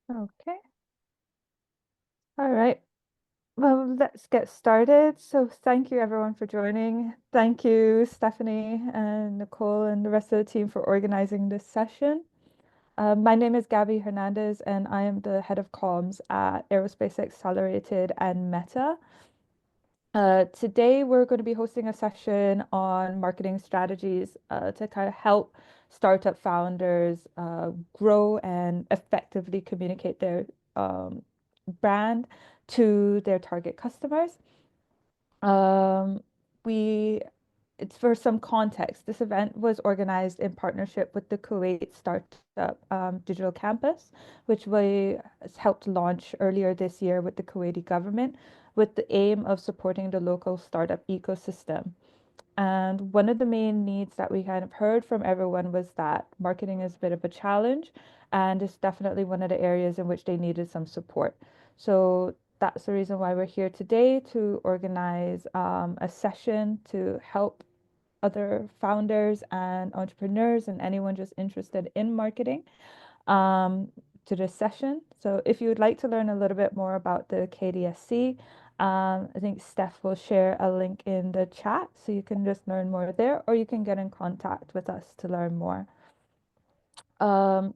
Okay. All right. Well, let's get started. So thank you everyone for joining. Thank you, Stephanie and Nicole and the rest of the team for organizing this session. My name is Gabby Hernandez, and I am the head of comms at Aerospace Xelerated and Meta. Today, we're going to be hosting a session on marketing strategies to kind of help startup founders grow and effectively communicate their brand to their target customers. Um, we, it's for some context. This event was organized in partnership with the Kuwait Startup Digital Campus, which we helped launch earlier this year with the Kuwaiti government, with the aim of supporting the local startup ecosystem. And one of the main needs that we kind of heard from everyone was that marketing is a bit of a challenge, and it's definitely one of the areas in which they needed some support. So that's the reason why we're here today to organize a session to help other founders and entrepreneurs and anyone just interested in marketing um, to this session. So if you would like to learn a little bit more about the KDSC, I think Steph will share a link in the chat so you can just learn more there, or you can get in contact with us to learn more.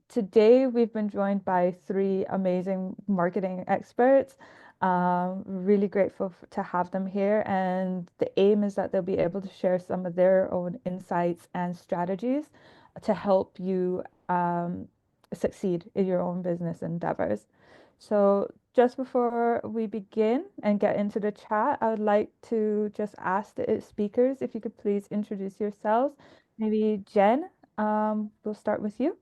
Today, we've been joined by three amazing marketing experts. Really grateful to have them here. And the aim is that they'll be able to share some of their own insights and strategies to help you succeed in your own business endeavors. So, just before we begin and get into the chat, I would like to just ask the speakers if you could please introduce yourselves. Maybe Jen, we'll start with you.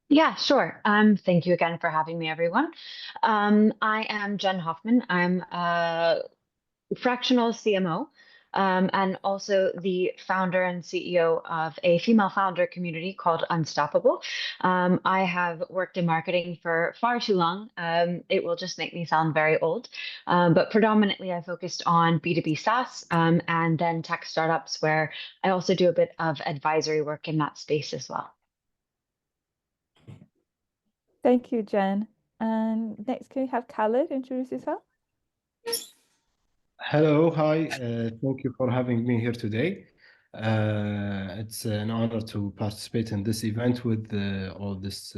Yeah, sure. Thank you again for having me, everyone. I am Jen Hoffman. I'm a fractional CMO, and also the founder and CEO of a female founder community called Unstoppable. I have worked in marketing for far too long. It will just make me sound very old, but predominantly I focused on B2B SaaS, and then tech startups, where I also do a bit of advisory work in that space as well. Thank you, Jen. And next, can we have Khaled introduce yourself? Hello, hi. Thank you for having me here today. It's an honor to participate in this event with all this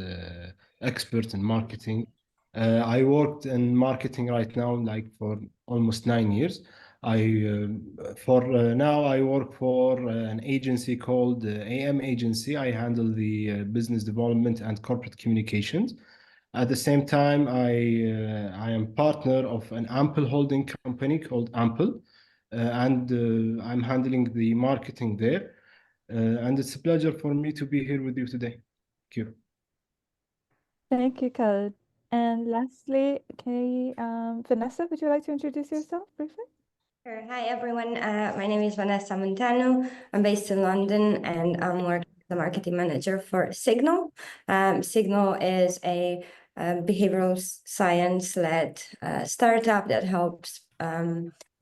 experts in marketing. I worked in marketing right now, like for almost 9 years. Now I work for an agency called AM Agency. I handle the business development and corporate communications. At the same time, I am partner of an Ample holding company called Ample, and I'm handling the marketing there. And it's a pleasure for me to be here with you today. Thank you. Thank you, Khaled. And lastly, Vanessa, would you like to introduce yourself briefly? Sure. Hi, everyone. My name is Vanessa Munteanu. I'm based in London, and I'm working as the marketing manager for Signol. Signol is a behavioral science-led startup that helps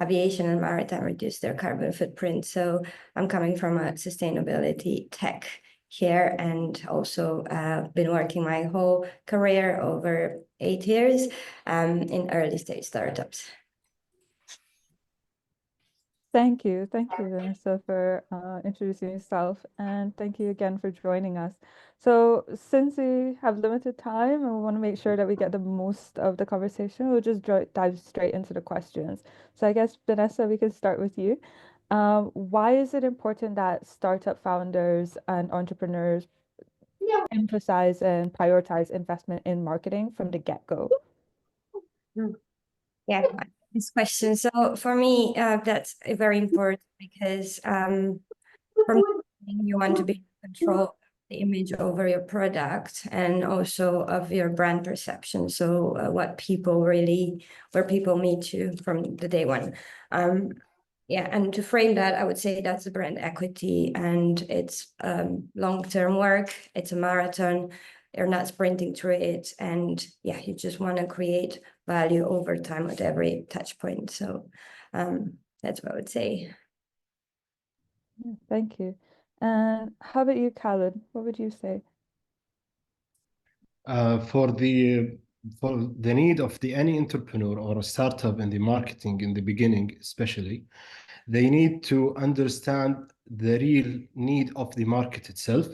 aviation and maritime reduce their carbon footprint. So I'm coming from a sustainability tech here, and also been working my whole career over 8 years in early stage startups. Thank you. Thank you, Vanessa, for introducing yourself. And thank you again for joining us. So since we have limited time and we want to make sure that we get the most of the conversation, we'll just dive straight into the questions. So I guess, Vanessa, we can start with you. Why is it important that startup founders and entrepreneurs emphasize and prioritize investment in marketing from the get-go? Yeah, this question. So for me, that's very important because from you want to be in control of the image over your product and also of your brand perception. So where people meet you from the day one. Yeah, and to frame that, I would say that's the brand equity, and it's long-term work. It's a marathon. You're not sprinting through it, and yeah, you just want to create value over time at every touch point. So that's what I would say. Yeah, thank you. And how about you, Khaled? What would you say? For the for the need of any entrepreneur or a startup in the marketing in the beginning, especially, they need to understand the real need of the market itself,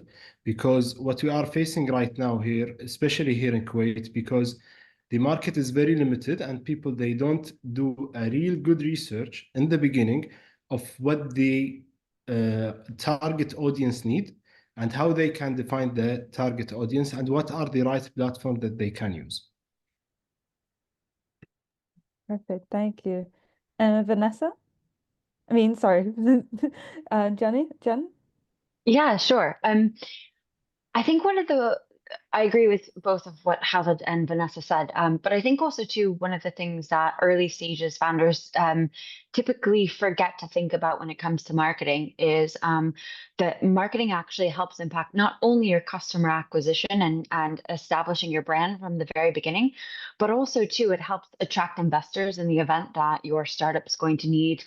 because what we are facing right now here, especially here in Kuwait, because the market is very limited and people, they don't do a real good research in the beginning of what the target audience need and how they can define the target audience and what are the right platform that they can use. Perfect, thank you. And Vanessa? Sorry, Jen? Yeah, sure. I think I agree with both of what Khaled and Vanessa said, but I think also too, one of the things that early stages founders typically forget to think about when it comes to marketing is that marketing actually helps impact not only your customer acquisition and establishing your brand from the very beginning, but also too, it helps attract investors in the event that your startup is going to need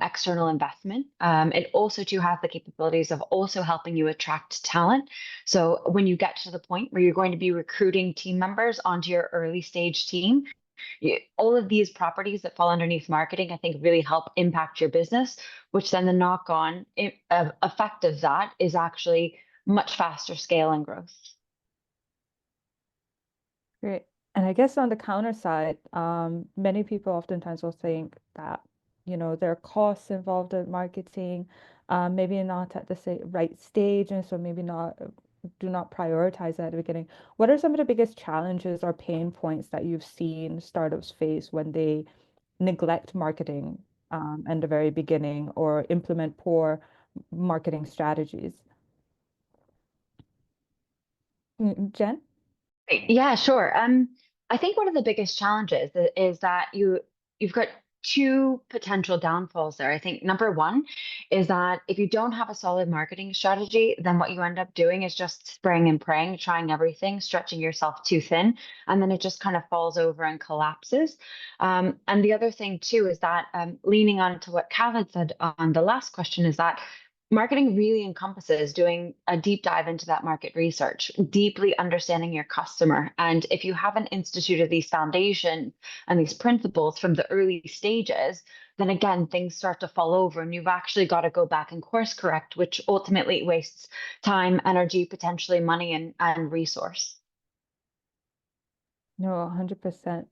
external investment. It also too has the capabilities of also helping you attract talent. So when you get to the point where you're going to be recruiting team members onto your early stage team, all of these properties that fall underneath marketing, I think really help impact your business, which then the knock-on effect of that is actually much faster scale and growth. Great. And I guess on the counter side, many people oftentimes will think that, there are costs involved in marketing, maybe not at the right stage, and so maybe do not prioritize that at the beginning. What are some of the biggest challenges or pain points that you've seen startups face when they neglect marketing in the very beginning or implement poor marketing strategies? Jen? Yeah, sure. I think one of the biggest challenges is that you've got two potential downfalls there. I think number one is that if you don't have a solid marketing strategy, then what you end up doing is just spraying and praying, trying everything, stretching yourself too thin, and then it just kind of falls over and collapses. And the other thing too is that leaning on to what Khaled said on the last question is that marketing really encompasses doing a deep dive into that market research, deeply understanding your customer. And if you haven't instituted these foundations and these principles from the early stages, then again, things start to fall over and you've actually got to go back and course correct, which ultimately wastes time, energy, potentially money and resource. No, 100%.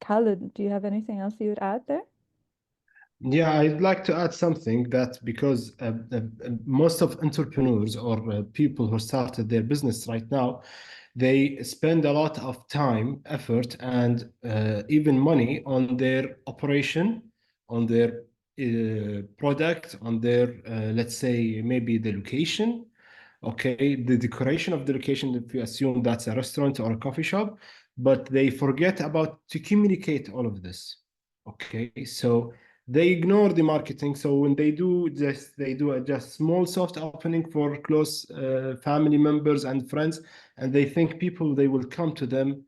Khaled, do you have anything else you would add there? Yeah, I'd like to add something that because most of entrepreneurs or people who started their business right now, they spend a lot of time, effort, and even money on their operation, on their product, on their, let's say, maybe the location, okay, the decoration of the location, if you assume that's a restaurant or a coffee shop, but they forget about to communicate all of this, okay? So they ignore the marketing. So when they do this, they do a just small soft opening for close family members and friends, and they think people, they will come to them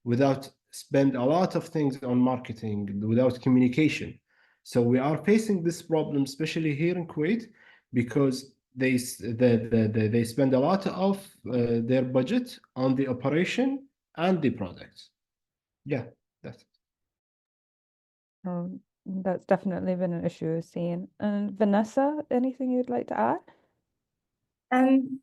without spend a lot of things on marketing, without communication. So we are facing this problem, especially here in Kuwait, because they spend a lot of their budget on the operation and the products. Yeah, that's it. That's definitely been an issue we've seen. And Vanessa, anything you'd like to add?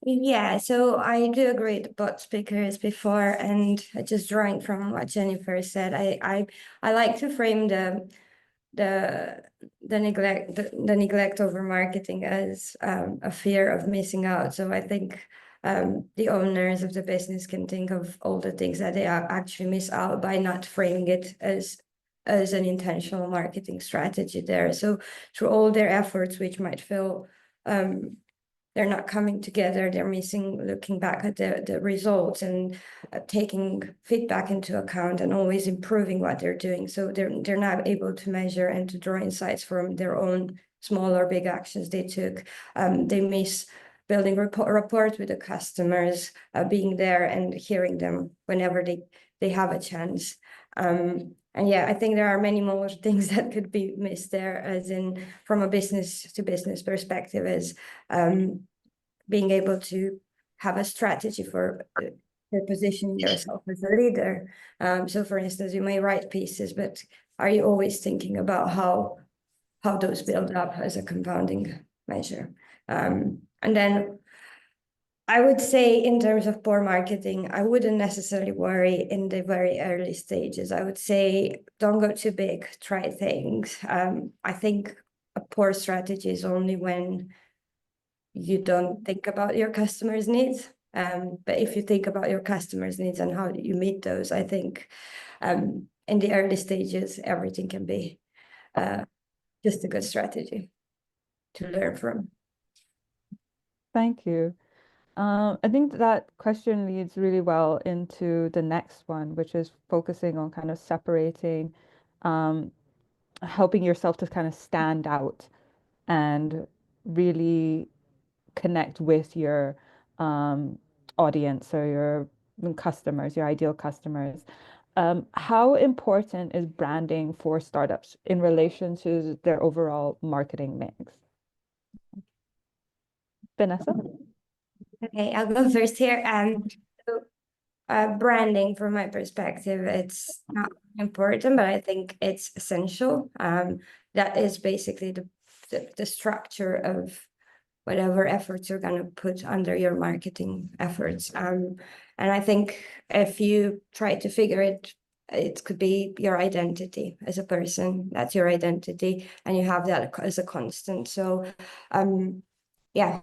Yeah, so I do agree with both speakers before, and just drawing from what Jennifer said, I like to frame the neglect over marketing as a fear of missing out. So I think the owners of the business can think of all the things that they actually miss out by not framing it as an intentional marketing strategy there. So through all their efforts, which might feel they're not coming together, they're missing looking back at the results and taking feedback into account and always improving what they're doing. So they're not able to measure and to draw insights from their own small or big actions they took. They miss building rapport with the customers, being there and hearing them whenever they have a chance. And yeah, I think there are many more things that could be missed there, as in from a business to business perspective, as being able to have a strategy for you're positioning yourself as a leader. So for instance, you may write pieces, but are you always thinking about how those build up as a compounding measure? And then I would say in terms of poor marketing, I wouldn't necessarily worry in the very early stages. I would say don't go too big, try things. I think a poor strategy is only when you don't think about your customers' needs. But if you think about your customers' needs and how you meet those, I think in the early stages, everything can be just a good strategy to learn from. Thank you. I think that question leads really well into the next one, which is focusing on kind of separating, helping yourself to kind of stand out and really connect with your audience or your customers, your ideal customers. How important is branding for startups in relation to their overall marketing mix? Vanessa? Okay, I'll go first here. So, branding, from my perspective, it's not important, but I think it's essential. That is basically the structure of whatever efforts you're going to put under your marketing efforts. And I think if you try to figure it, it could be your identity as a person. That's your identity, and you have that as a constant. So, yeah,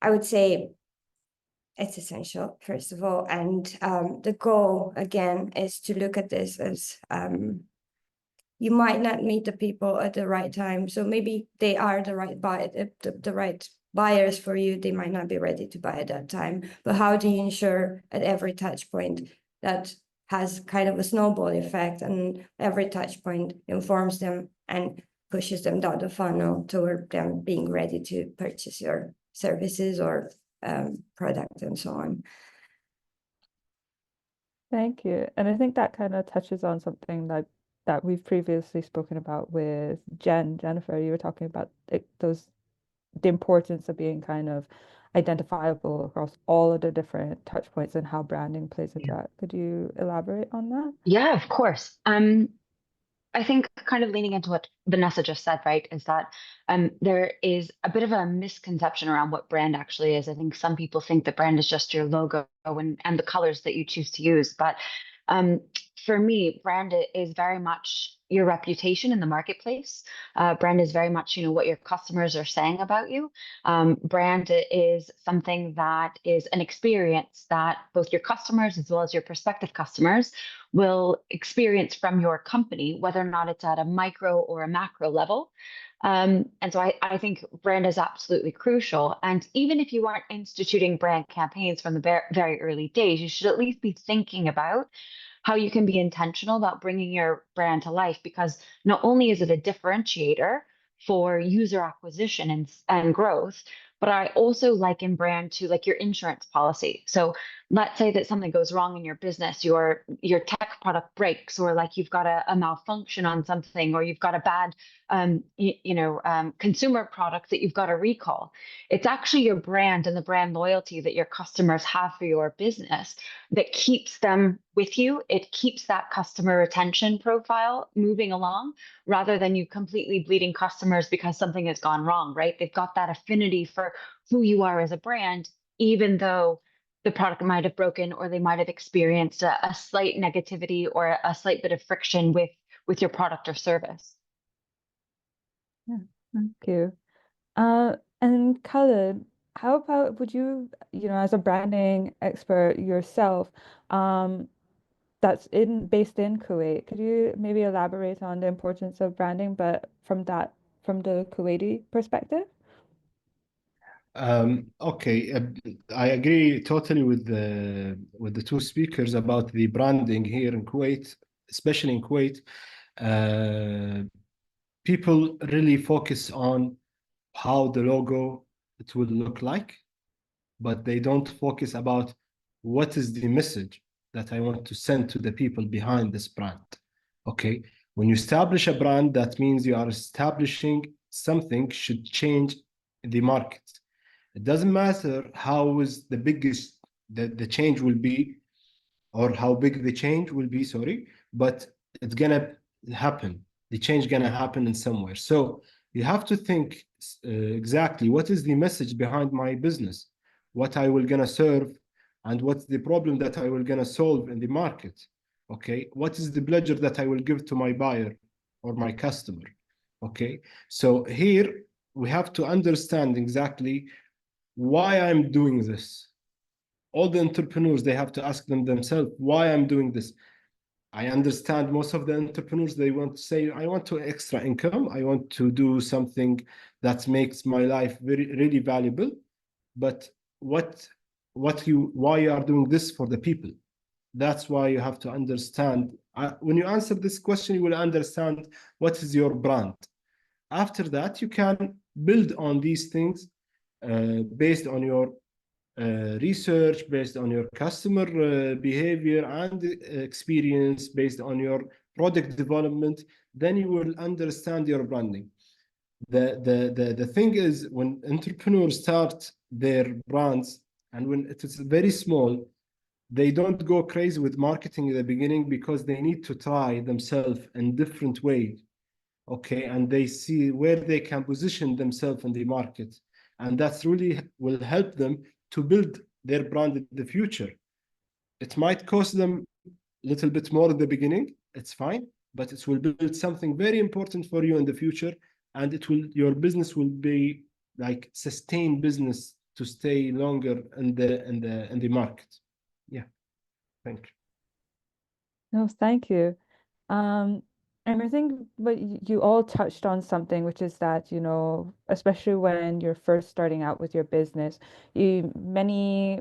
I would say it's essential, first of all. And the goal, again, is to look at this as you might not meet the people at the right time. So maybe they are the right the right buyers for you. They might not be ready to buy at that time. But how do you ensure at every touch point that has kind of a snowball effect, and every touch point informs them and pushes them down the funnel toward them being ready to purchase your services or product and so on. Thank you. And I think that kind of touches on something that we've previously spoken about with Jennifer. You were talking about the importance of being kind of identifiable across all of the different touch points and how branding plays into that. Could you elaborate on that? Yeah, of course. I think kind of leaning into what Vanessa just said, right, is that there is a bit of a misconception around what brand actually is. I think some people think that brand is just your logo and the colors that you choose to use. But for me, brand is very much your reputation in the marketplace. Brand is very much, what your customers are saying about you. Brand is something that is an experience that both your customers as well as your prospective customers will experience from your company, whether or not it's at a micro or a macro level. And so I think brand is absolutely crucial. And even if you aren't instituting brand campaigns from the very early days, you should at least be thinking about how you can be intentional about bringing your brand to life, because not only is it a differentiator for user acquisition and growth, but I also liken brand to like your insurance policy. So let's say that something goes wrong in your business, your tech product breaks, or like you've got a malfunction on something, or you've got a bad consumer product that you've got to recall. It's actually your brand and the brand loyalty that your customers have for your business that keeps them with you. It keeps that customer retention profile moving along, rather than you completely bleeding customers because something has gone wrong, right? They've got that affinity for who you are as a brand, even though the product might have broken, or they might have experienced a slight negativity or a slight bit of friction with your product or service. Yeah, thank you. And Khaled, how about would you, as a branding expert yourself, that's based in Kuwait, could you maybe elaborate on the importance of branding, but from the Kuwaiti perspective? Okay, I agree totally with the two speakers about the branding here in Kuwait, especially in Kuwait. People really focus on how the logo it will look like, but they don't focus about what is the message that I want to send to the people behind this brand. Okay, when you establish a brand, that means you are establishing something should change the market. It doesn't matter how is the biggest the change will be, or how big the change will be, sorry, but it's gonna happen. The change gonna happen in somewhere. So you have to think exactly what is the message behind my business, what I will gonna serve, and what's the problem that I will gonna solve in the market. Okay, what is the pleasure that I will give to my buyer or my customer? Okay, so here we have to understand exactly why I'm doing this. All the entrepreneurs, they have to ask themselves why I'm doing this. I understand most of the entrepreneurs, they want to say, I want to extra income. I want to do something that makes my life really valuable. But why you are doing this for the people? That's why you have to understand. When you answer this question, you will understand what is your brand. After that, you can build on these things based on your research, based on your customer behavior and experience, based on your product development. Then you will understand your branding. The thing is, when entrepreneurs start their brands, and when it is very small, they don't go crazy with marketing at the beginning because they need to try themselves in different ways. Okay, and they see where they can position themselves in the market, and that's really will help them to build their brand in the future. It might cost them a little bit more in the beginning, it's fine, but it will build something very important for you in the future, and your business will be like sustained business to stay longer in the market. Yeah, thank you. No, thank you. And I think what you all touched on something, which is that, especially when you're first starting out with your business, many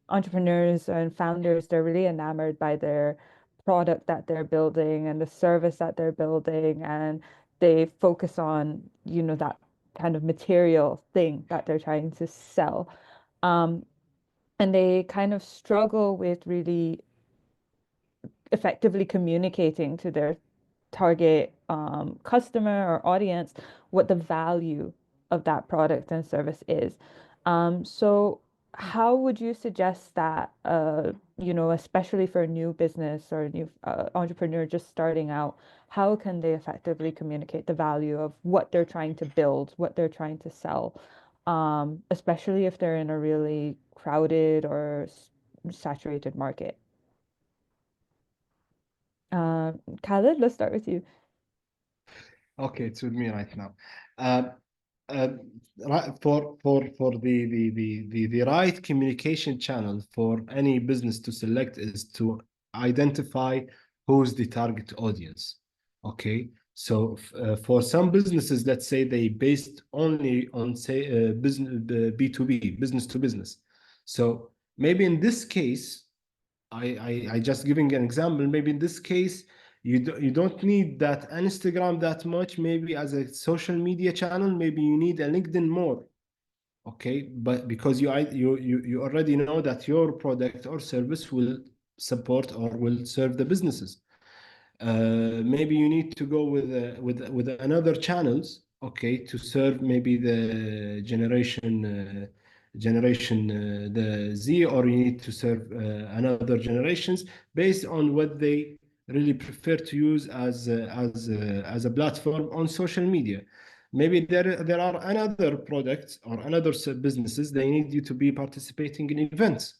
entrepreneurs and founders, they're really enamored by their product that they're building and the service that they're building, and they focus on, that kind of material thing that they're trying to sell. And they kind of struggle with really effectively communicating to their target customer or audience what the value of that product and service is. So how would you suggest that, especially for a new business or a new entrepreneur just starting out, how can they effectively communicate the value of what they're trying to build, what they're trying to sell, especially if they're in a really crowded or saturated market? Khaled, let's start with you. Okay, it's with me right now. Uh, uh, for the right communication channel for any business to select is to identify who's the target audience. Okay, so for some businesses, let's say they based only on say business B2B, business to business. So maybe in this case, I just giving an example. Maybe in this case, you don't need that Instagram that much. Maybe as a social media channel, maybe you need a LinkedIn more. Okay, but because you already know that your product or service will support or will serve the businesses. Maybe you need to go with another channels, okay, to serve maybe the generation the Z, or you need to serve another generations based on what they really prefer to use as a platform on social media. Maybe there are another products or another businesses, they need you to be participating in events,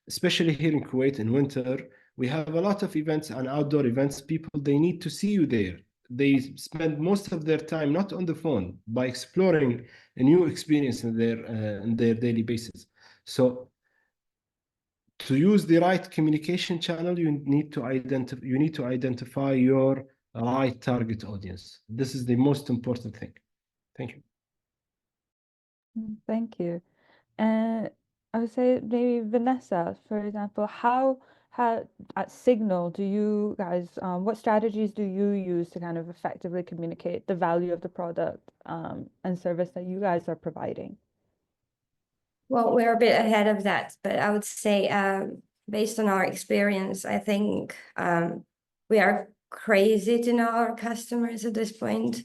especially here in Kuwait in winter. We have a lot of events and outdoor events. People, they need to see you there. They spend most of their time not on the phone, by exploring a new experience in their daily basis. So to use the right communication channel, you need to identify your right target audience. This is the most important thing. Thank you. Thank you. And I would say maybe Vanessa, for example, how at Signol do you guys, what strategies do you use to kind of effectively communicate the value of the product and service that you guys are providing? Well, we're a bit ahead of that, but I would say, based on our experience, I think we are crazy to know our customers at this point.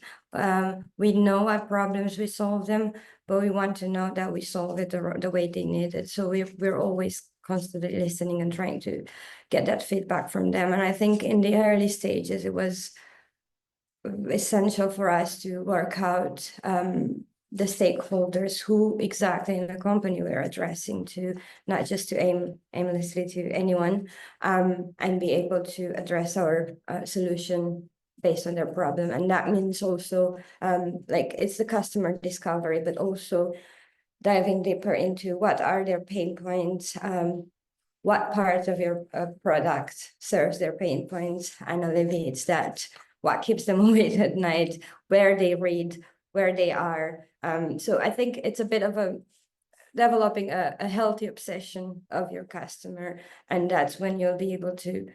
We know what problems, we solve them, but we want to know that we solve it the way they need it. So we're always constantly listening and trying to get that feedback from them. And I think in the early stages, it was essential for us to work out the stakeholders who exactly in the company we're addressing to, not just to aimlessly to anyone, and be able to address our solution based on their problem. And that means also like it's the customer discovery, but also diving deeper into what are their pain points, what part of your product serves their pain points and alleviates that, what keeps them awake at night, where they read, where they are. So I think it's a bit of a developing a healthy obsession of your customer, and that's when you'll be able to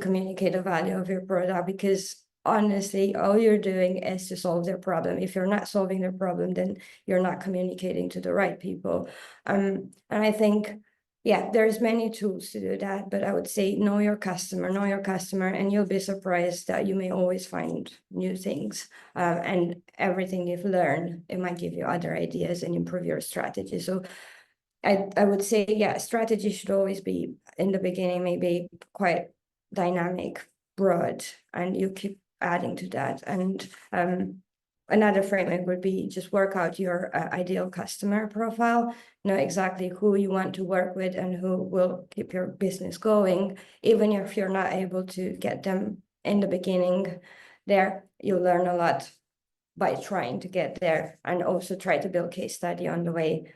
communicate the value of your product, because honestly, all you're doing is to solve their problem. If you're not solving their problem, then you're not communicating to the right people. And I think, yeah, there's many tools to do that, but I would say know your customer, and you'll be surprised that you may always find new things. And everything you've learned, it might give you other ideas and improve your strategy. So I would say, yeah, strategy should always be in the beginning, maybe quite dynamic, broad, and you keep adding to that. And another framework would be just work out your ideal customer profile, know exactly who you want to work with and who will keep your business going. Even if you're not able to get them in the beginning there, you learn a lot by trying to get there, and also try to build case study on the way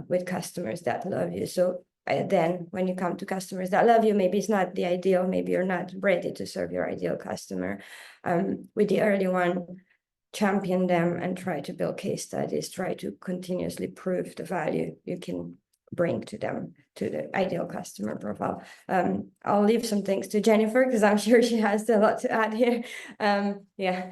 with customers that love you. So then when you come to customers that love you, maybe it's not the ideal, maybe you're not ready to serve your ideal customer. With the early one, champion them and try to build case studies, try to continuously prove the value you can bring to them, to the ideal customer profile. I'll leave some things to Jennifer because I'm sure she has a lot to add here. Yeah.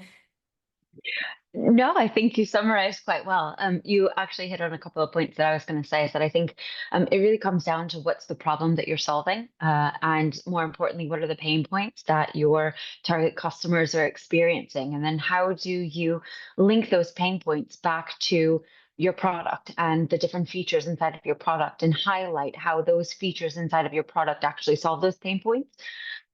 No, I think you summarized quite well. You actually hit on a couple of points that I was going to say, is that I think it really comes down to what's the problem that you're solving, and more importantly, what are the pain points that your target customers are experiencing, and then how do you link those pain points back to your product and the different features inside of your product, and highlight how those features inside of your product actually solve those pain points.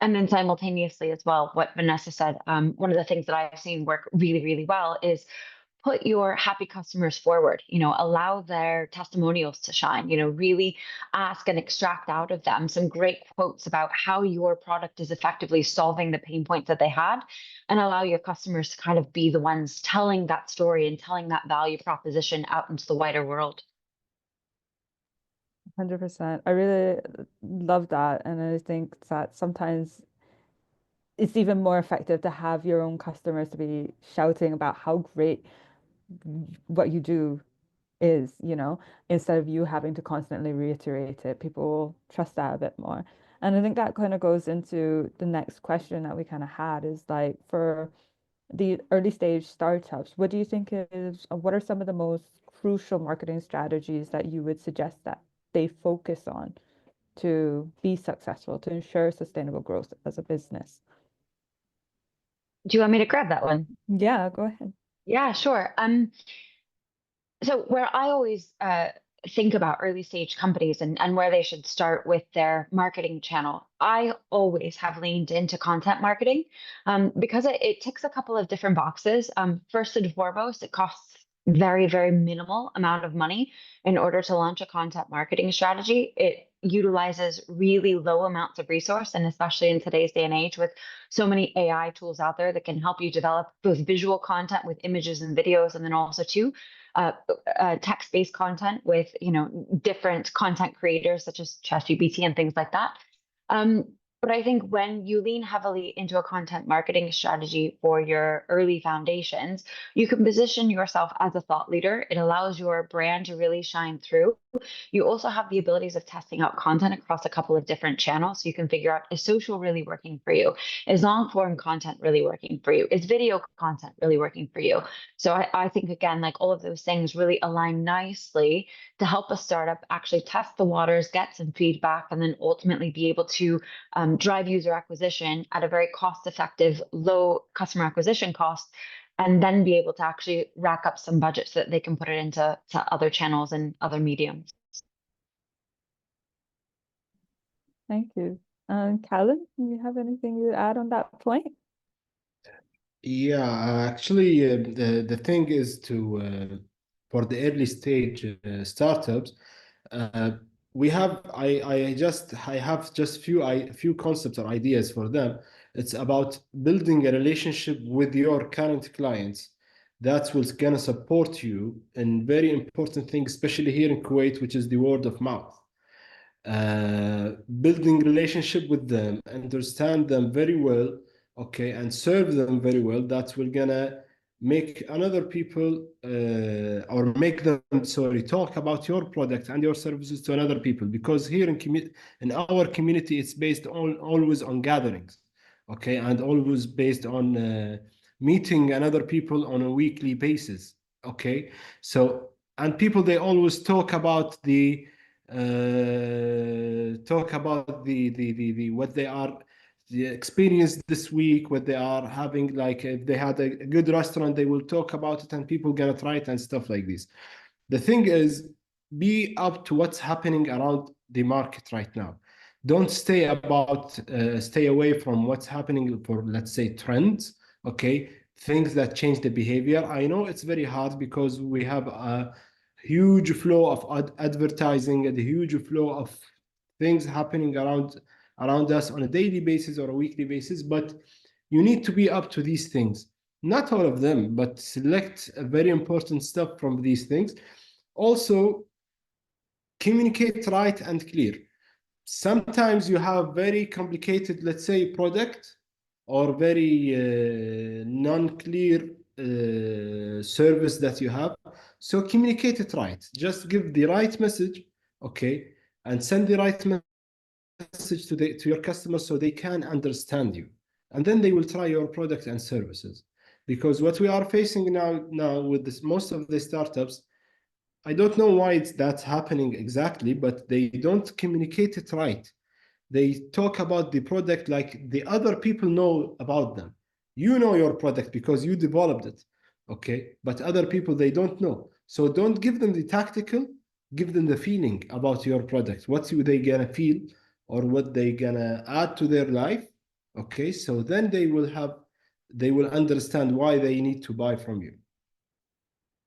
And then simultaneously as well, what Vanessa said, one of the things that I've seen work really, really well is put your happy customers forward, allow their testimonials to shine, really ask and extract out of them some great quotes about how your product is effectively solving the pain points that they had, and allow your customers to kind of be the ones telling that story and telling that value proposition out into the wider world. 100%. I really love that. And I think that sometimes it's even more effective to have your own customers to be shouting about how great what you do is, instead of you having to constantly reiterate it. People will trust that a bit more. And I think that kind of goes into the next question that we kind of had, is like, for the early stage startups, what do you think what are some of the most crucial marketing strategies that you would suggest that they focus on to be successful, to ensure sustainable growth as a business? Do you want me to grab that one? Yeah, go ahead. Yeah, sure. So where I always think about early stage companies and where they should start with their marketing channel, I always have leaned into content marketing because it ticks a couple of different boxes. First and foremost, it costs very, very minimal amount of money in order to launch a content marketing strategy. It utilizes really low amounts of resource, and especially in today's day and age with so many AI tools out there that can help you develop both visual content with images and videos, and then also too text-based content with different content creators such as ChatGPT and things like that. But I think when you lean heavily into a content marketing strategy for your early foundations, you can position yourself as a thought leader. It allows your brand to really shine through. You also have the abilities of testing out content across a couple of different channels. So you can figure out, is social really working for you? Is long form content really working for you? Is video content really working for you? So I think, again, like all of those things really align nicely to help a startup actually test the waters, get some feedback, and then ultimately be able to drive user acquisition at a very cost-effective, low customer acquisition cost, and then be able to actually rack up some budget so that they can put it into other channels and other mediums. Thank you. Khaled, do you have anything you add on that point? Yeah, actually, the thing is to for the early stage startups, uh, we have I have just few concepts or ideas for them. It's about building a relationship with your current clients. That's what's gonna support you in very important things, especially here in Kuwait, which is the word of mouth. Building relationship with them, understand them very well, okay, and serve them very well. That will gonna make another people or make them, sorry, talk about your product and your services to another people. Because here in our community, it's based on always on gatherings, okay, and always based on meeting another people on a weekly basis, okay. So, and people, they always talk about the what they are the experience this week, what they are having. Like if they had a good restaurant, they will talk about it and people gonna try it and stuff like this. The thing is, be up to what's happening around the market right now. Don't stay away from what's happening for, let's say, trends, okay, things that change the behavior. I know it's very hard because we have a huge flow of advertising and a huge flow of things happening around us on a daily basis or a weekly basis, but you need to be up to these things. Not all of them, but select a very important stuff from these things. Also, communicate right and clear. Sometimes you have very complicated, let's say, product or very non-clear service that you have. So communicate it right. Just give the right message, okay, and send the right message to your customers so they can understand you, and then they will try your product and services. Because what we are facing now with this, most of the startups, I don't know why that's happening exactly, but they don't communicate it right. They talk about the product like the other people know about them. You know your product because you developed it, okay? But other people, they don't know. So don't give them the tactical, give them the feeling about your product. What they gonna feel or what they gonna add to their life, okay? So then they will understand why they need to buy from you.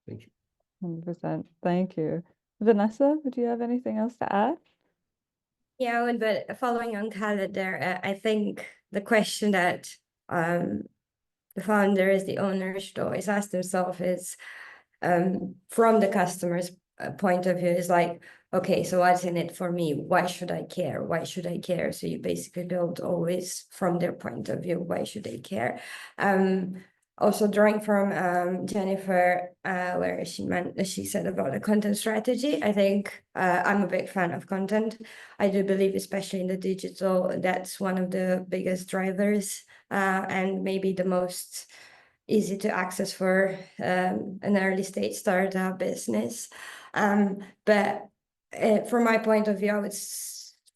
Thank you. 100%. Thank you. Vanessa, do you have anything else to add? Yeah, well, but following on Khaled there, I think the question that the founders, the owners should always ask themselves is, from the customer's point of view, is like, okay, so what's in it for me? Why should I care? Why should I care? So you basically build always from their point of view, why should they care? Also drawing from Jennifer, where she said about the content strategy. I think I'm a big fan of content. I do believe, especially in the digital, that's one of the biggest drivers and maybe the most easy to access for an early stage startup business. But from my point of view, I would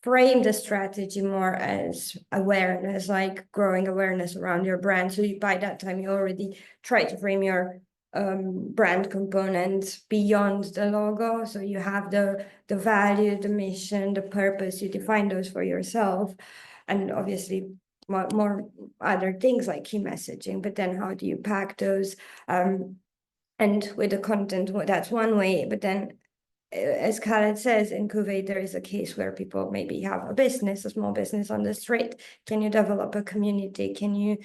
frame the strategy more as awareness, like growing awareness around your brand. So by that time, you already try to frame your brand component beyond the logo. So you have the value, the mission, the purpose, you define those for yourself. And obviously more other things like key messaging, but then how do you pack those? And with the content, that's one way, but then as Khaled says, in Kuwait, there is a case where people maybe have a business, a small business on the street. Can you develop a community? Can you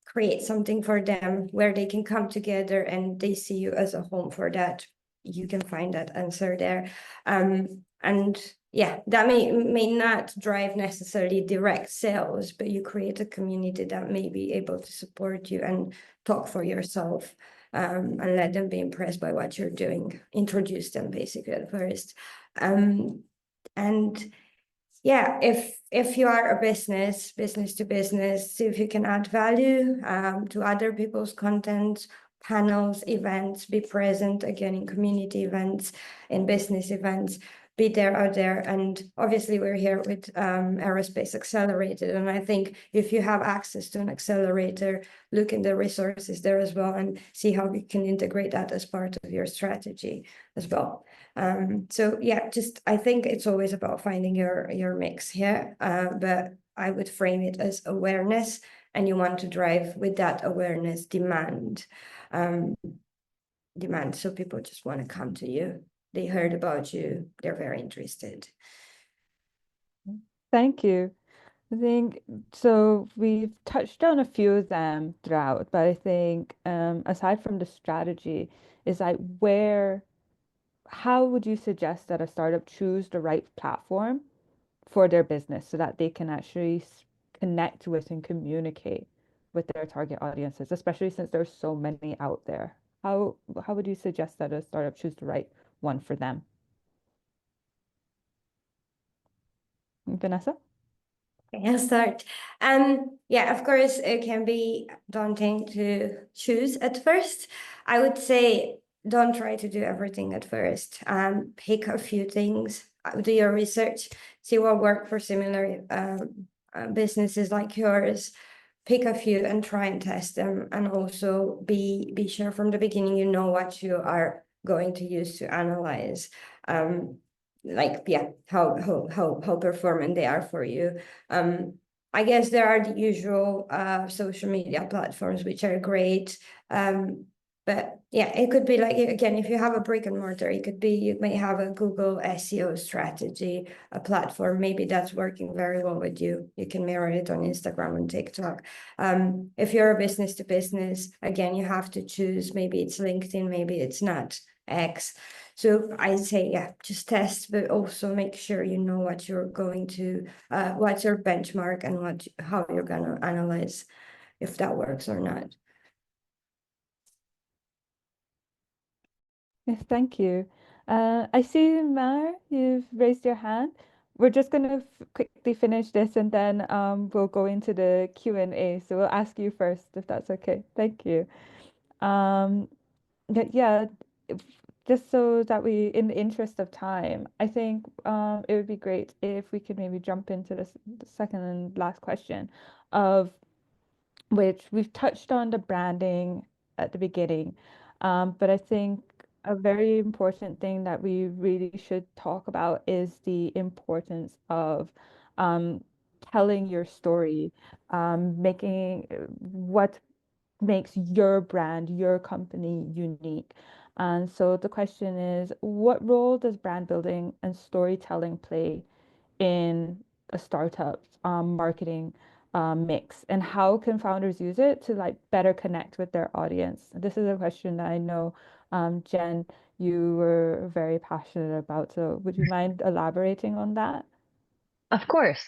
create something for them where they can come together and they see you as a home for that? You can find that answer there. And yeah, that may not drive necessarily direct sales, but you create a community that may be able to support you and talk for yourself. And let them be impressed by what you're doing. Introduce them basically at first. And yeah, if you are a business to business, see if you can add value to other people's content, panels, events, be present again in community events, in business events. be there out there. And obviously we're here with Aerospace Xelerated. And I think if you have access to an accelerator, look in the resources there as well and see how we can integrate that as part of your strategy as well. So yeah, just I think it's always about finding your mix here, but I would frame it as awareness, and you want to drive with that awareness demand. So people just want to come to you. They heard about you, they're very interested. Thank you. I think so. We've touched on a few of them throughout, but I think aside from the strategy, is like how would you suggest that a startup choose the right platform for their business so that they can actually connect with and communicate with their target audiences, especially since there's so many out there? How would you suggest that a startup choose the right one for them? Vanessa? Okay, I'll start. Yeah, of course, it can be daunting to choose at first. I would say don't try to do everything at first. Pick a few things, do your research, see what work for similar businesses like yours. Pick a few and try and test them, and also be sure from the beginning you know what you are going to use to analyze. Like yeah, how performant they are for you. I guess there are the usual social media platforms which are great. But yeah, it could be like, again, if you have a brick and mortar, it could be you may have a Google SEO strategy, a platform, maybe that's working very well with you. You can mirror it on Instagram and TikTok. If you're a business to business, again, you have to choose, maybe it's LinkedIn, maybe it's not X. So I say, yeah, just test, but also make sure you know what you're going to, what's your benchmark and how you're gonna analyze if that works or not. Yes, thank you. I see, Mar, you've raised your hand. We're just going to quickly finish this and then we'll go into the Q&A. So we'll ask you first, if that's okay. Thank you. Yeah, just so that in the interest of time, I think it would be great if we could maybe jump into the second and last question of which we've touched on the branding at the beginning. But I think a very important thing that we really should talk about is the importance of um, telling your story, making what makes your brand, your company unique. And so the question is, what role does brand building and storytelling play in a startup's marketing mix, and how can founders use it to like better connect with their audience? This is a question that I know, Jen, you were very passionate about. So would you mind elaborating on that? Of course.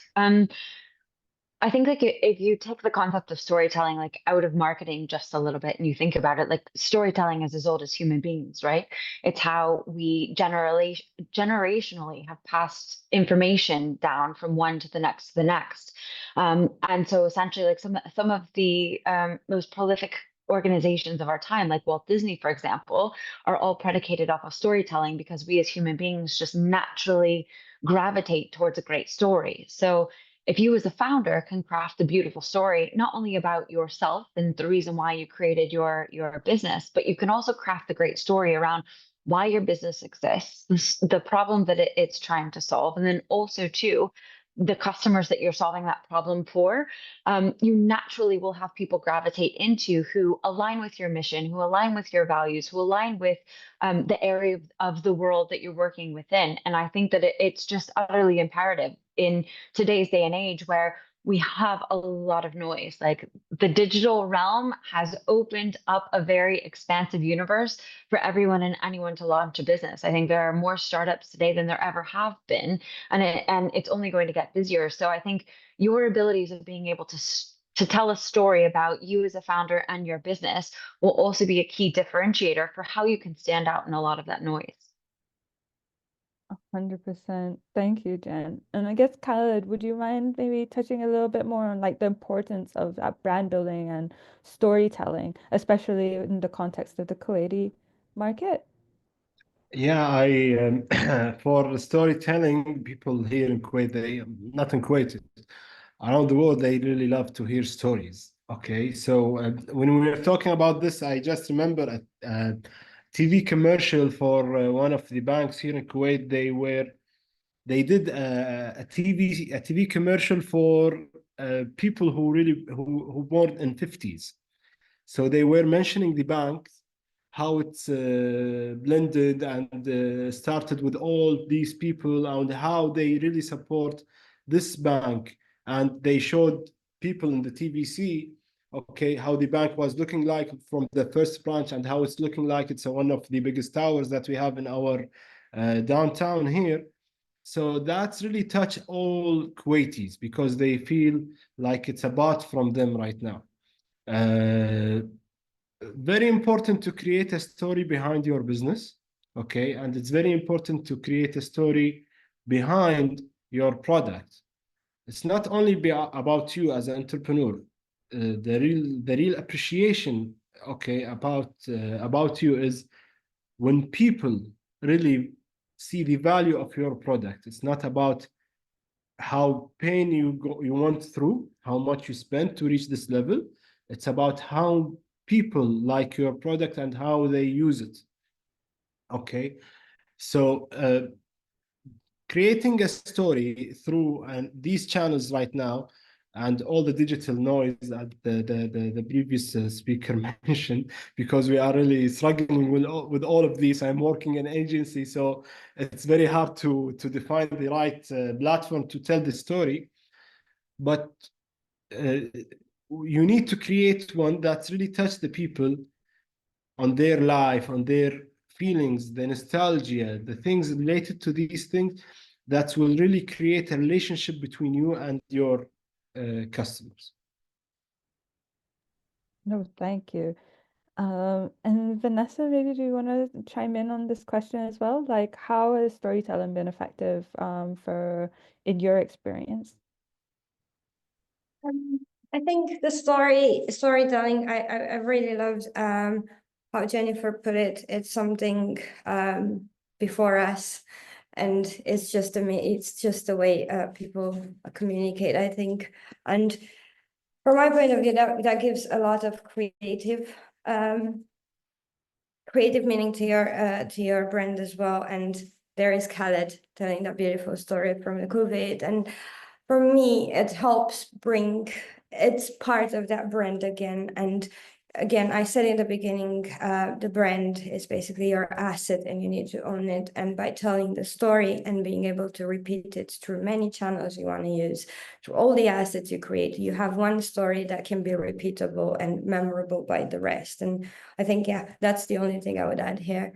I think like if you take the concept of storytelling like out of marketing just a little bit and you think about it, like storytelling is as old as human beings, right? It's how we generationally have passed information down from one to the next to the next. And so essentially like some of the most prolific organizations of our time, like Walt Disney, for example, are all predicated off of storytelling because we as human beings just naturally gravitate towards a great story. So if you as a founder can craft a beautiful story not only about yourself and the reason why you created your business, but you can also craft a great story around why your business exists, the problem that it's trying to solve, and then also too the customers that you're solving that problem for, you naturally will have people gravitate into who align with your mission, who align with your values, who align with the area of the world that you're working within. And I think that it's just utterly imperative in today's day and age where we have a lot of noise. Like the digital realm has opened up a very expansive universe for everyone and anyone to launch a business. I think there are more startups today than there ever have been, and it's only going to get busier. So I think your abilities of being able to tell a story about you as a founder and your business will also be a key differentiator for how you can stand out in a lot of that noise. 100%. Thank you, Jen. And I guess, Khaled, would you mind maybe touching a little bit more on like the importance of that brand building and storytelling, especially in the context of the Kuwaiti market? Yeah, for storytelling, people here in Kuwait, not in Kuwait, around the world, they really love to hear stories. Okay, so when we were talking about this, I just remember a TV commercial for one of the banks here in Kuwait. They did a TV commercial for people who born in 50s. So they were mentioning the banks, how it's blended and started with all these people and how they really support this bank. And they showed people in the TVC, okay, how the bank was looking like from the first branch and how it's looking like it's one of the biggest towers that we have in our downtown here. So that's really touched all Kuwaitis because they feel like it's a bought from them right now. Uh, Very important to create a story behind your business, okay? And it's very important to create a story behind your product. It's not only about you as an entrepreneur. The real appreciation, okay, about you is when people really see the value of your product. It's not about how pain you went through, how much you spent to reach this level. It's about how people like your product and how they use it. Okay, so creating a story through these channels right now and all the digital noise that the previous speaker mentioned, because we are really struggling with all of these. I'm working in agency, so it's very hard to define the right platform to tell the story. But you need to create one that's really touch the people on their life, on their feelings, the nostalgia, the things related to these things that will really create a relationship between you and your customers. No, thank you. And Vanessa, maybe do you want to chime in on this question as well? Like, how has storytelling been effective for in your experience? I think the storytelling, I really loved how Jennifer put it. It's something before us, and it's just the way people communicate, I think. And from my point of view, that gives a lot of creative meaning to your brand as well. And there is Khaled telling that beautiful story from the Kuwait, and for me, it helps bring, it's part of that brand again. And again, I said in the beginning, the brand is basically your asset and you need to own it. And by telling the story and being able to repeat it through many channels you want to use, through all the assets you create, you have one story that can be repeatable and memorable by the rest. And I think, yeah, that's the only thing I would add here.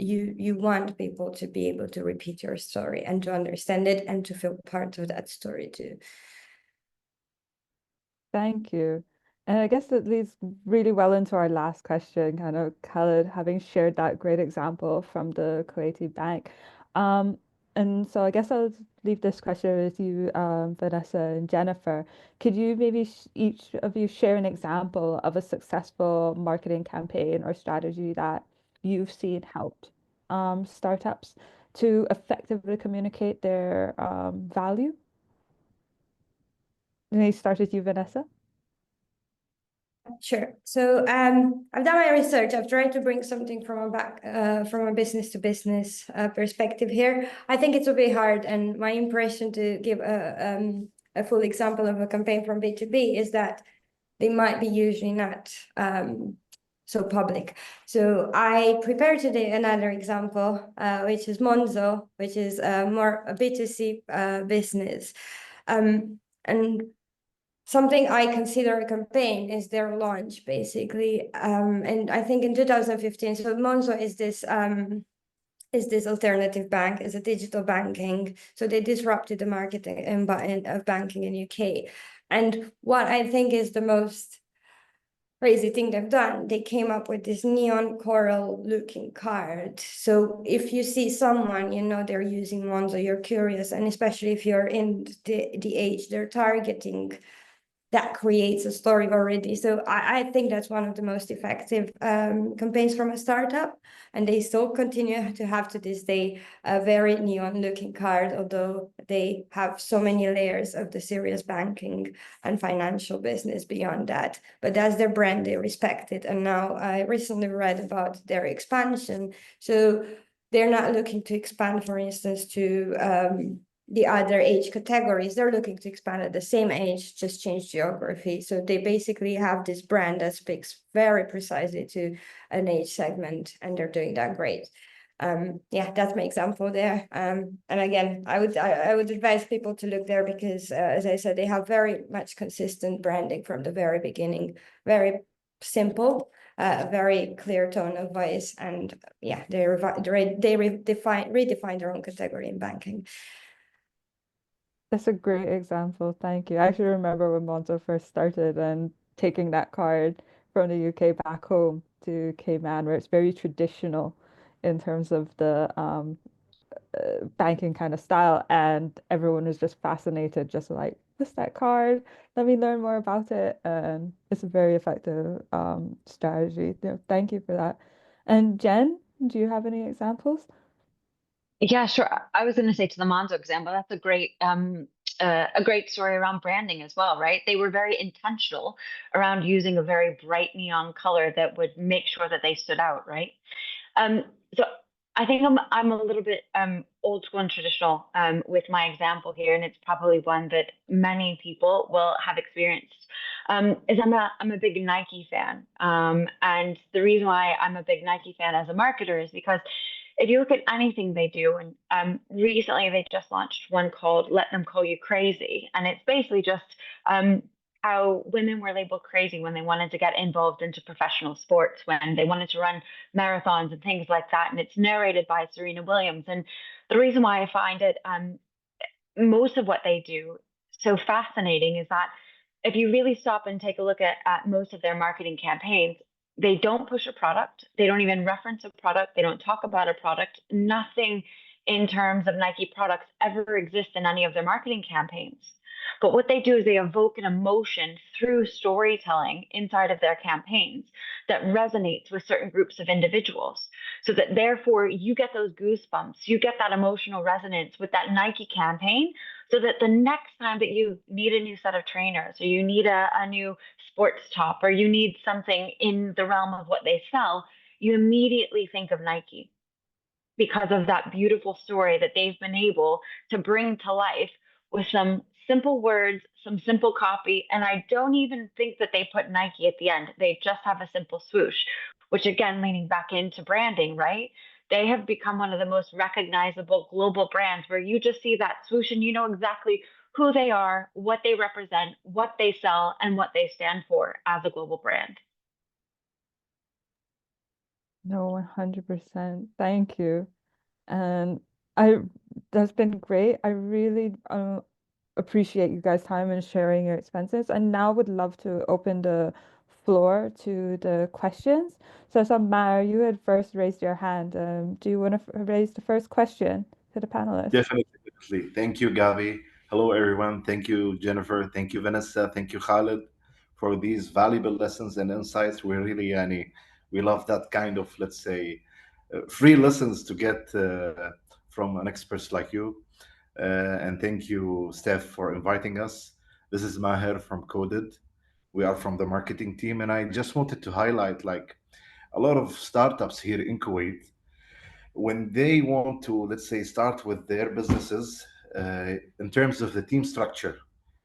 You want people to be able to repeat your story and to understand it and to feel part of that story too. Thank you. And I guess that leads really well into our last question, kind of Khaled having shared that great example from the Kuwaiti bank. Um, and so I guess I'll leave this question with you, Vanessa and Jennifer. Could you maybe each of you share an example of a successful marketing campaign or strategy that you've seen helped startups to effectively communicate their value? May I start with you, Vanessa? Sure. So I've done my research. I've tried to bring something from a business to business perspective here. I think it will be hard, and my impression to give a full example of a campaign from B2B is that they might be usually not so public. So I prepared today another example, which is Monzo, which is more a B2C business. And something I consider a campaign is their launch, basically. And I think in 2015, so Monzo is this alternative bank, is a digital banking. So they disrupted the market of banking in UK. And what I think is the most crazy thing they've done, they came up with this neon coral looking card. So if you see someone, you know they're using Monzo, you're curious, and especially if you're in the age they're targeting, that creates a story already. So I think that's one of the most effective campaigns from a startup. And they still continue to have to this day a very neon looking card, although they have so many layers of the serious banking and financial business beyond that. But that's their brand, they respect it. And now I recently read about their expansion. So they're not looking to expand, for instance, to the other age categories. They're looking to expand at the same age, just change geography. So they basically have this brand that speaks very precisely to an age segment, and they're doing that great. Yeah, that's my example there. And again, I would advise people to look there because, as I said, they have very much consistent branding from the very beginning, very simple, very clear tone of voice, and yeah, they redefine their own category in banking. That's a great example. Thank you. I actually remember when Monzo first started and taking that card from the UK back home to Cayman, where it's very traditional in terms of the banking kind of style, and everyone was just fascinated, just like, what's that card? Let me learn more about it. And it's a very effective strategy. Thank you for that. And Jen, do you have any examples? Yeah, sure. I was going to say to the Monzo example, that's a great story around branding as well, right? They were very intentional around using a very bright neon color that would make sure that they stood out, right? So I think I'm a little bit old school and traditional with my example here, and it's probably one that many people will have experienced. Is I'm a big Nike fan, and the reason why I'm a big Nike fan as a marketer is because if you look at anything they do, and recently they just launched one called "Let Them Call You Crazy," and it's basically just how women were labeled crazy when they wanted to get involved into professional sports, when they wanted to run marathons and things like that. And it's narrated by Serena Williams. And the reason why I find it most of what they do so fascinating is that if you really stop and take a look at most of their marketing campaigns, they don't push a product. They don't even reference a product. They don't talk about a product. Nothing in terms of Nike products ever exists in any of their marketing campaigns. But what they do is they evoke an emotion through storytelling inside of their campaigns that resonates with certain groups of individuals. So that therefore you get those goosebumps, you get that emotional resonance with that Nike campaign, so that the next time that you need a new set of trainers, or you need a new sports top, or you need something in the realm of what they sell, you immediately think of Nike because of that beautiful story that they've been able to bring to life with some simple words, some simple copy. And I don't even think that they put Nike at the end. They just have a simple swoosh, which again, leaning back into branding, right? They have become one of the most recognizable global brands where you just see that swoosh and you know exactly who they are, what they represent, what they sell, and what they stand for as a global brand. No, 100%. Thank you. And I that's been great. I really appreciate you guys' time and sharing your expenses. And now would love to open the floor to the questions. So Mara, you had first raised your hand. Do you want to raise the first question to the panelists? Definitely, definitely. Thank you, Gabi. Hello, everyone. Thank you, Jennifer. Thank you, Vanessa. Thank you, Khaled, for these valuable lessons and insights. We really, yani, we love that kind of, let's say, free lessons to get from an expert like you. And thank you, Steph, for inviting us. This is Maher from Coded. We are from the marketing team, and I just wanted to highlight like a lot of startups here in Kuwait when they want to, let's say, start with their businesses in terms of the team structure.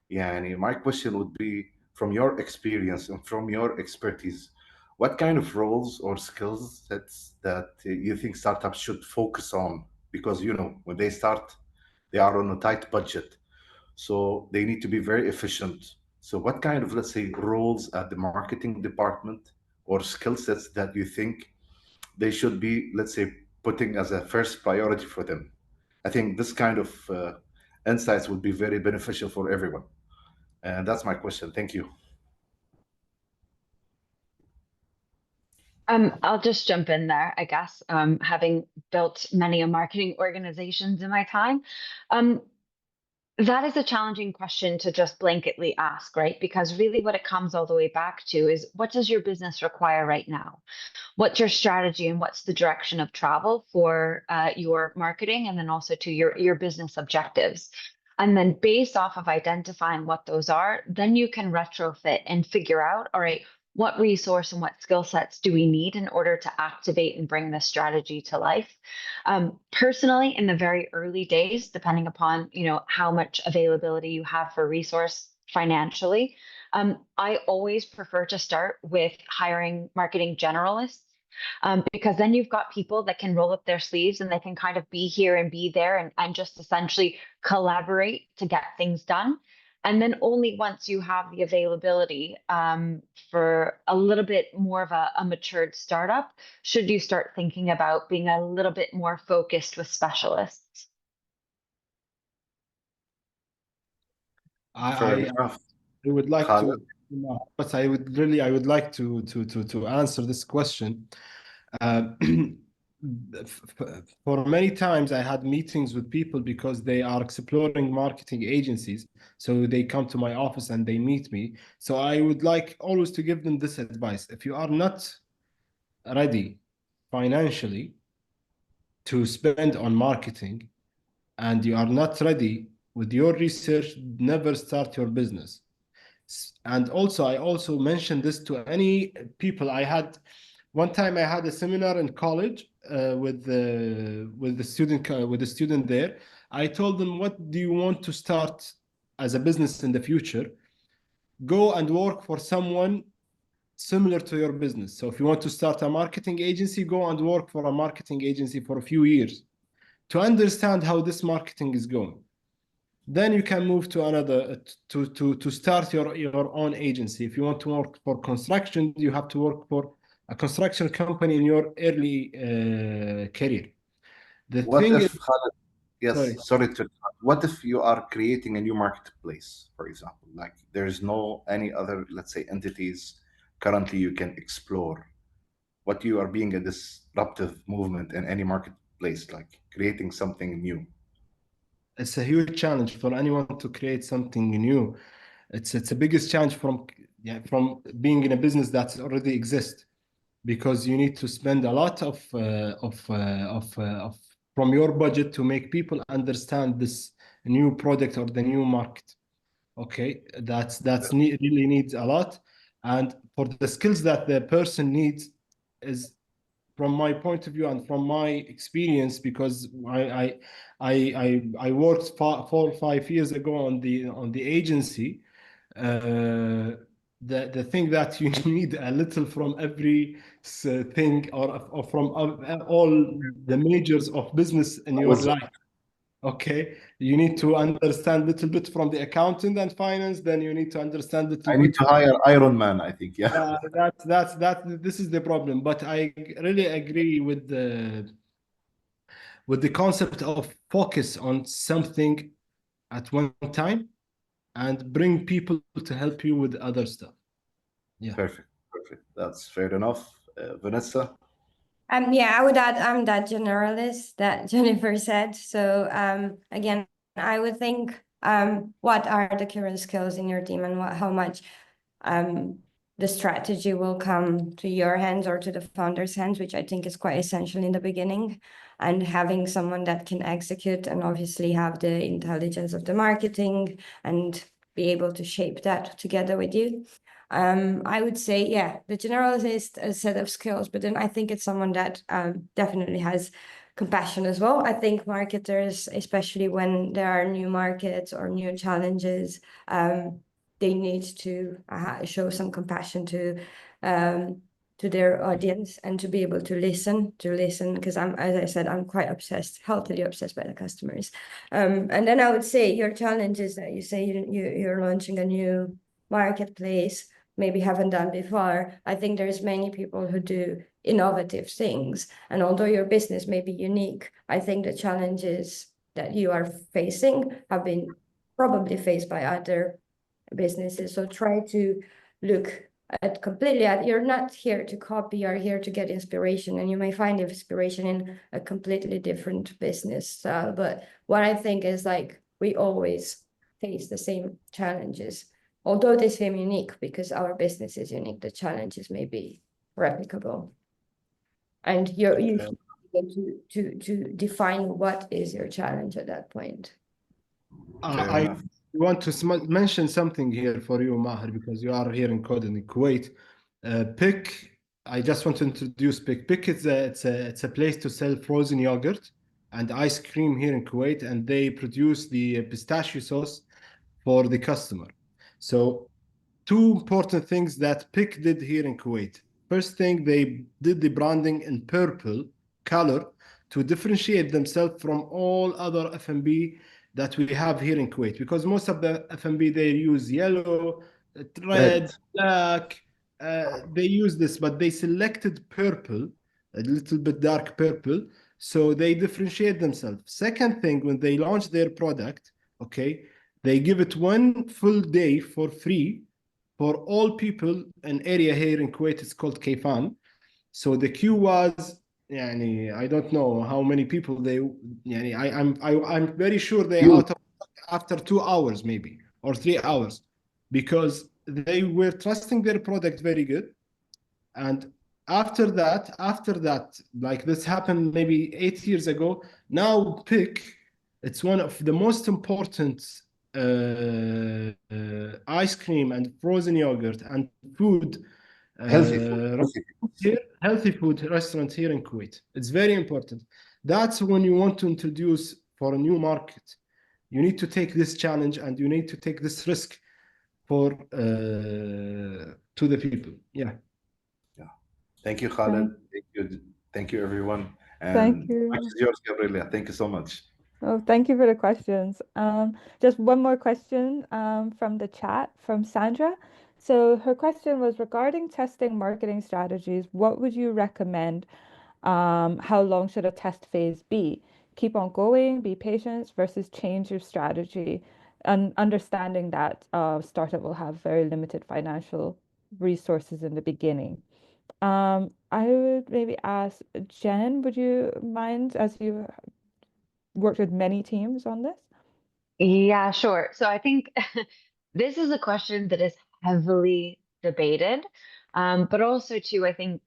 Yeah, and my question would be, from your experience and from your expertise, what kind of roles or skill sets that you think startups should focus on? Because when they start, they are on a tight budget, so they need to be very efficient. So what kind of, let's say, roles at the marketing department or skill sets that you think they should be, let's say, putting as a first priority for them? I think this kind of insights would be very beneficial for everyone. And that's my question. Thank you. I'll just jump in there, I guess, having built many marketing organizations in my time. That is a challenging question to just blanketly ask, right? Because really what it comes all the way back to is, what does your business require right now? What's your strategy and what's the direction of travel for your marketing, and then also to your business objectives? And then based off of identifying what those are, then you can retrofit and figure out, all right, what resource and what skill sets do we need in order to activate and bring this strategy to life? Personally, in the very early days, depending upon, how much availability you have for resource financially, I always prefer to start with hiring marketing generalists, because then you've got people that can roll up their sleeves and they can kind of be here and be there, and just essentially collaborate to get things done. And then only once you have the availability for a little bit more of a matured startup, should you start thinking about being a little bit more focused with specialists. Fair I enough. would like Khaled? to, but I would like to answer this question. For many times, I had meetings with people because they are exploring marketing agencies. So they come to my office and they meet me. So I would like always to give them this advice. If you are not ready financially to spend on marketing and you are not ready with your research, never start your business. And also, I also mentioned this to any people. One time I had a seminar in college with the student there. I told them, what do you want to start as a business in the future? Go and work for someone similar to your business. So if you want to start a marketing agency, go and work for a marketing agency for a few years to understand how this marketing is going. Then you can move to another to start your own agency. If you want to work for construction, you have to work for a construction company in your early career. The What thing is, if, Khaled, sorry, yes, sorry to, what if you are creating a new marketplace, for example, like there's no any other, let's say, entities currently you can explore, what you are being a disruptive movement in any marketplace, like creating something new? it's a huge challenge for anyone to create something new. It's the biggest challenge from being in a business that already exists, because you need to spend a lot of from your budget to make people understand this new product or the new market. Okay, really needs a lot, and for the skills that the person needs is, from my point of view and from my experience, because I worked 4 or 5 years ago on the agency. The thing that you need a little from every thing, or from all the majors of business in your Was life. Okay, you need to understand a little bit from the accounting and finance. Then you need to understand a little I need bit. to hire Iron Man, I think. Yeah. Yeah, this is the problem. But I really agree with the concept of focus on something at one time and bring people to help you with other stuff. Yeah. Perfect. Perfect. That's fair enough. Vanessa? Yeah, I would add I'm that generalist that Jennifer said. So again, I would think what are the current skills in your team, and how much the strategy will come to your hands or to the founder's hands, which I think is quite essential in the beginning. And having someone that can execute and obviously have the intelligence of the marketing and be able to shape that together with you. I would say, yeah, the generalist is a set of skills, but then I think it's someone that definitely has compassion as well. I think marketers, especially when there are new markets or new challenges, they need to show some compassion to their audience and to be able to listen, because as I said, I'm quite obsessed, healthily obsessed by the customers. And then I would say your challenge is that you say you're launching a new marketplace, maybe haven't done before. I think there's many people who do innovative things. And although your business may be unique, I think the challenges that you are facing have been probably faced by other businesses. So try to look you're not here to copy, you're here to get inspiration, and you may find inspiration in a completely different business style. But what I think is, like, we always face the same challenges. Although they seem unique because our business is unique, the challenges may be replicable. And you should be able to define what is your challenge at that point. Fair I enough. want to mention something here for you, Maher, because you are here in Code in Kuwait. Pick, I just want to introduce Pick. Pick is it's a place to sell frozen yogurt and ice cream here in Kuwait, and they produce the pistachio sauce for the customer. So two important things that Pick did here in Kuwait. First thing, they did the branding in purple color to differentiate themselves from all other F&B that we have here in Kuwait, because most of the F&B, they use yellow, red, black. They use this, but they selected purple, a little bit dark purple, so they differentiate themselves. Second thing, when they launch their product, okay, they give it 1 full day for free for all people in area here in Kuwait. It's called Kayfan. So the queue was, I don't know how many people they, I'm very sure they out of after 2 hours maybe or 3 hours, because they were trusting their product very good. And after that, like this happened maybe 8 years ago. Now Pick, it's one of the most important ice cream and frozen yogurt and food, healthy food restaurant here in Kuwait. It's very important. That's when you want to introduce for a new market. You need to take this challenge and you need to take this risk for to the people. Yeah. Thank you, Khaled. Thank you, everyone. And Thank you. the mic is yours, Gabriella. Thank you so much. Oh, thank you for the questions. Just one more question from the chat from Sandra. So her question was regarding testing marketing strategies. What would you recommend? How long should a test phase be? Keep on going, be patient versus change your strategy, and understanding that startup will have very limited financial resources in the beginning. I would maybe ask Jen, would you mind, as you worked with many teams on this? Yeah, sure. So I think this is a question that is heavily debated, but also too, I think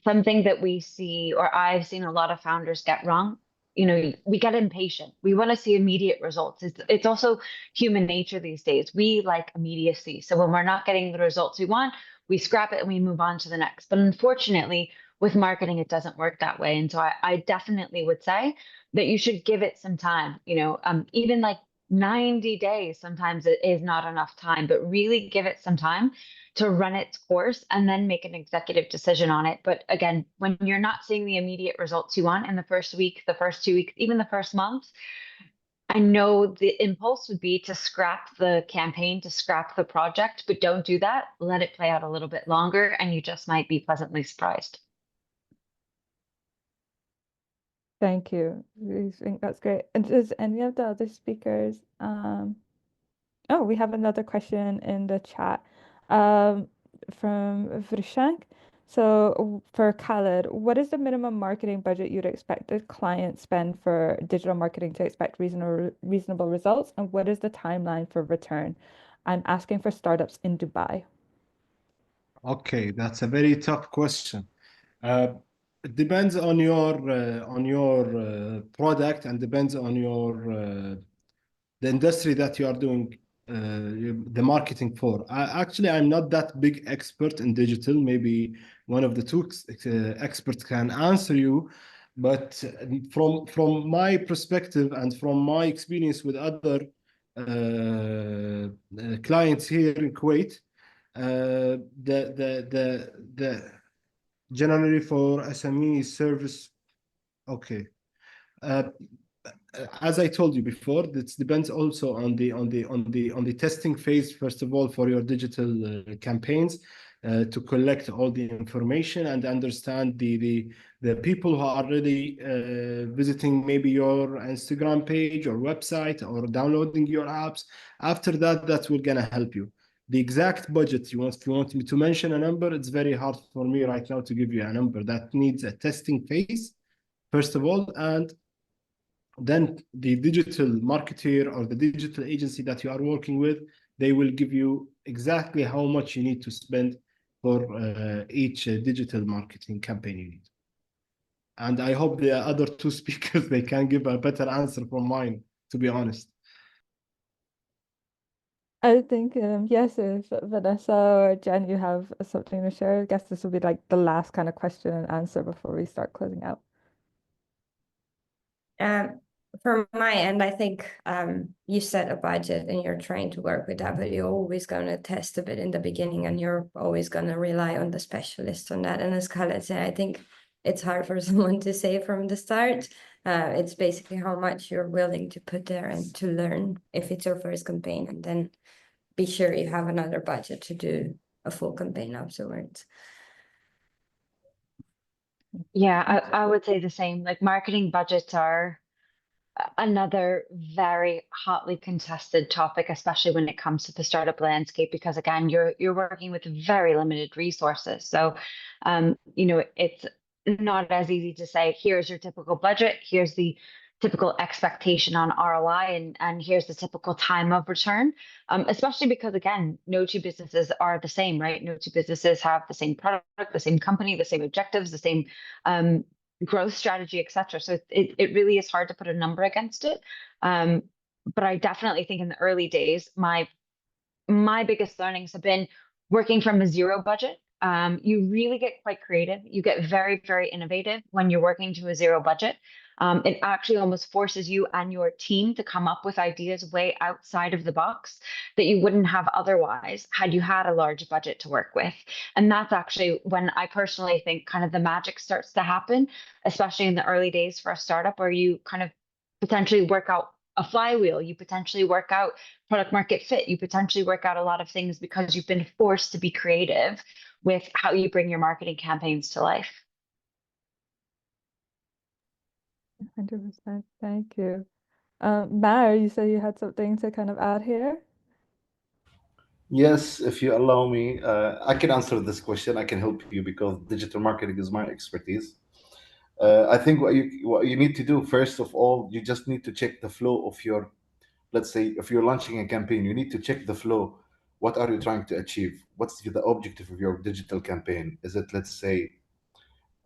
something that we see, or I've seen a lot of founders get wrong. We get impatient. We want to see immediate results. It's also human nature these days. We like immediacy. So when we're not getting the results we want, we scrap it and we move on to the next. But unfortunately, with marketing, it doesn't work that way. And so I definitely would say that you should give it some time. Even like 90 days sometimes it is not enough time, but really give it some time to run its course and then make an executive decision on it. But again, when you're not seeing the immediate results you want in the first week, the first 2 weeks, even the first month, I know the impulse would be to scrap the campaign, to scrap the project, but don't do that. Let it play out a little bit longer and you just might be pleasantly surprised. Thank you. I think that's great. And does any of the other speakers, oh, we have another question in the chat from Vrishank. So for Khaled, what is the minimum marketing budget you'd expect a client spend for digital marketing to expect reasonable results? And what is the timeline for return? I'm asking for startups in Dubai. Okay, that's a very tough question. It depends on your product and depends on your the industry that you are doing the marketing for. Actually, I'm not that big expert in digital. Maybe one of the two experts can answer you. But from my perspective and from my experience with other clients here in Kuwait, the generally for SME service, okay. As I told you before, this depends also on the testing phase. First of all, for your digital campaigns, to collect all the information and understand the people who are already visiting maybe your Instagram page or website or downloading your apps. After that, that will gonna help you. The exact budget if you want me to mention a number, it's very hard for me right now to give you a number. That needs a testing phase, first of all, and then the digital marketer or the digital agency that you are working with, they will give you exactly how much you need to spend for each digital marketing campaign you need. And I hope the other two speakers, they can give a better answer from mine, to be honest. I think, yes, if Vanessa or Jen, you have something to share, I guess this will be like the last kind of question and answer before we start closing out. From my end, I think you set a budget and you're trying to work with that, but you're always going to test a bit in the beginning and you're always going to rely on the specialist on that. And as Khaled said, I think it's hard for someone to say from the start. It's basically how much you're willing to put there and to learn if it's your first campaign, and then be sure you have another budget to do a full campaign afterwards. Yeah, I would say the same. Like marketing budgets are another very hotly contested topic, especially when it comes to the startup landscape, because again, you're working with very limited resources. So, it's not as easy to say, here's your typical budget, here's the typical expectation on ROI, and here's the typical time of return. Especially because again, no two businesses are the same, right? No two businesses have the same product, the same company, the same objectives, the same growth strategy, etc. So it really is hard to put a number against it. But I definitely think in the early days, my biggest learnings have been working from a zero budget. You really get quite creative. You get very, very innovative when you're working to a zero budget. It actually almost forces you and your team to come up with ideas way outside of the box that you wouldn't have otherwise had you had a large budget to work with. And that's actually when I personally think kind of the magic starts to happen, especially in the early days for a startup, where you kind of potentially work out a flywheel, you potentially work out product market fit, you potentially work out a lot of things because you've been forced to be creative with how you bring your marketing campaigns to life. 100%. Thank you. Mar, you said you had something to kind of add here? Yes, if you allow me, I can answer this question. I can help you because digital marketing is my expertise. I think what you need to do first of all, you just need to check the flow of your, let's say, if you're launching a campaign, you need to check the flow. What are you trying to achieve? What's the objective of your digital campaign? Is it, let's say,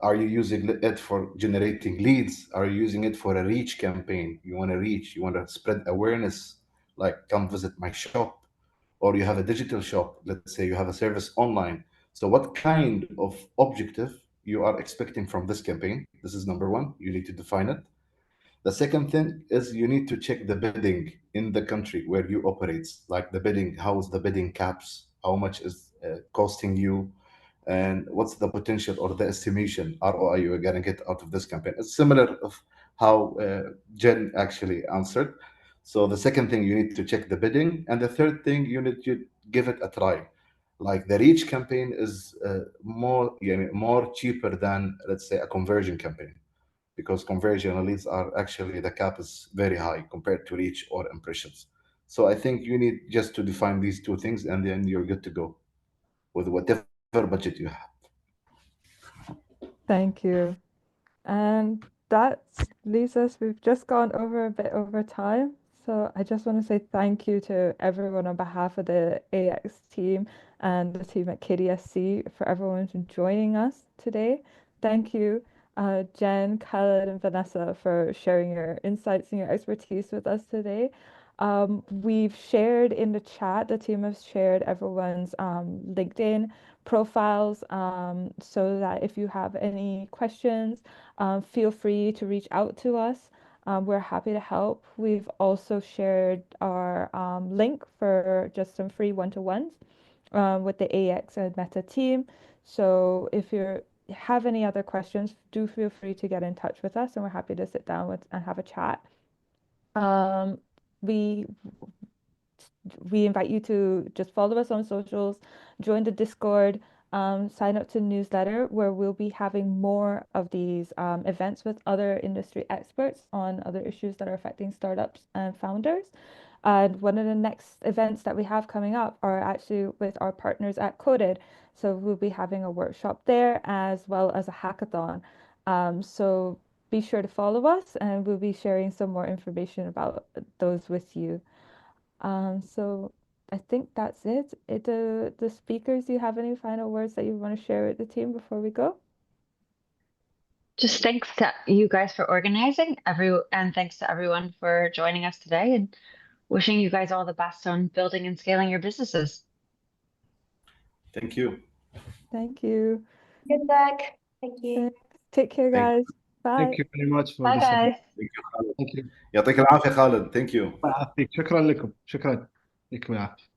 are you using it for generating leads? Are you using it for a reach campaign? You want to reach, you want to spread awareness, like come visit my shop, or you have a digital shop. Let's say you have a service online. So, what kind of objective you are expecting from this campaign? This is number one. You need to define it. The second thing is you need to check the bidding in the country where you operate, like the bidding, how is the bidding caps, how much is costing you, and what's the potential or the estimation ROI you're going to get out of this campaign. It's similar of how Jen actually answered. So the second thing, you need to check the bidding, and the third thing, you need to give it a try. Like the reach campaign is more cheaper than, let's say, a conversion campaign, because conversion leads are actually, the cap is very high compared to reach or impressions. So I think you need just to define these two things, and then you're good to go with whatever budget you have. Thank you. And that leaves us, we've just gone over a bit over time. So I just want to say thank you to everyone on behalf of the AX team and the team at KDSC for everyone for joining us today. Thank you, Jen, Khaled, and Vanessa for sharing your insights and your expertise with us today. We've shared in the chat, the team has shared everyone's LinkedIn profiles so that if you have any questions, feel free to reach out to us. We're happy to help. We've also shared our link for just some free one-to-ones with the AX and Meta team. So if you have any other questions, do feel free to get in touch with us, and we're happy to sit down with and have a chat. We we invite you to just follow us on socials, join the Discord, sign up to the newsletter where we'll be having more of these events with other industry experts on other issues that are affecting startups and founders. And one of the next events that we have coming up are actually with our partners at Coded. So we'll be having a workshop there as well as a hackathon. So be sure to follow us, and we'll be sharing some more information about those with you. So I think that's it. The speakers, do you have any final words that you want to share with the team before we go? Just thanks to you guys for organizing, and thanks to everyone for joining us today, and wishing you guys all the best on building and scaling your businesses. Thank you. Thank you. Good luck. Thank you. Thanks. Take care, guys. Bye. Thank you very much for Bye, this. guys. Thank you, Khaled. Thank you. يعطيك العافية خالد. Thank you. شكرا لكم. شكرا. يعطيكم العافية.